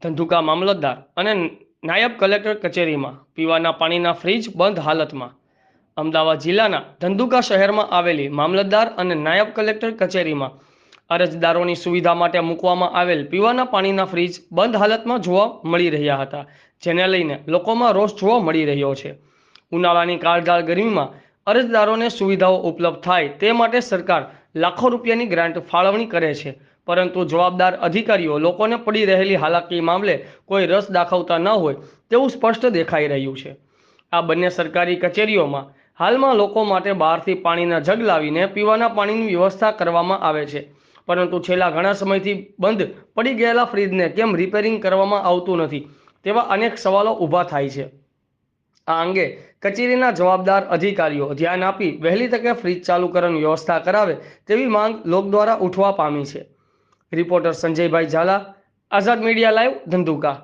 ધંધુકા મામલતદાર અને નાયબ કલેક્ટર કચેરીમાં પીવાના પાણીના ફ્રીજ બંધ હાલતમાં. અમદાવાદ જિલ્લાના ધંધુકા શહેરમાં આવેલી મામલતદાર અને નાયબ કલેક્ટર કચેરીમાં અરજદારોની સુવિધા માટે મૂકવામાં આવેલ પીવાના પાણીના ફ્રીજ બંધ હાલતમાં જોવા મળી રહ્યા હતા, જેને લઈને લોકોમાં રોષ જોવા મળી રહ્યો છે. ઉનાળાની કાળઝાળ ગરમીમાં અરજદારોને સુવિધાઓ ઉપલબ્ધ થાય તે માટે સરકાર લાખો રૂપિયાની ગ્રાન્ટ ફાળવણી કરે છે, પરંતુ જવાબદાર અધિકારીઓ લોકોને પડી રહેલી હાલાકી મામલે કોઈ રસ દાખવતા ન હોય તેવું સ્પષ્ટ દેખાઈ રહ્યું છે. આ બંને સરકારી કચેરીઓમાં હાલમાં લોકો માટે બહારથી પાણીના જગ લાવીને પીવાના પાણીની વ્યવસ્થા કરવામાં આવે છે, પરંતુ છેલ્લા ઘણા સમયથી બંધ પડી ગયેલા ફ્રીજને કેમ રિપેરિંગ કરવામાં આવતું નથી તેવા અનેક સવાલો ઊભા થાય છે. આ અંગે કચેરીના જવાબદાર અધિકારીઓ ધ્યાન આપી વહેલી તકે ફ્રીજ ચાલુ કરવાની વ્યવસ્થા કરાવે તેવી માંગ લોક દ્વારા ઉઠવા પામી છે. રિપોર્ટર સંજયભાઈ ઝાલા, આઝાદ મીડિયા લાઈવ, ધંધુકા.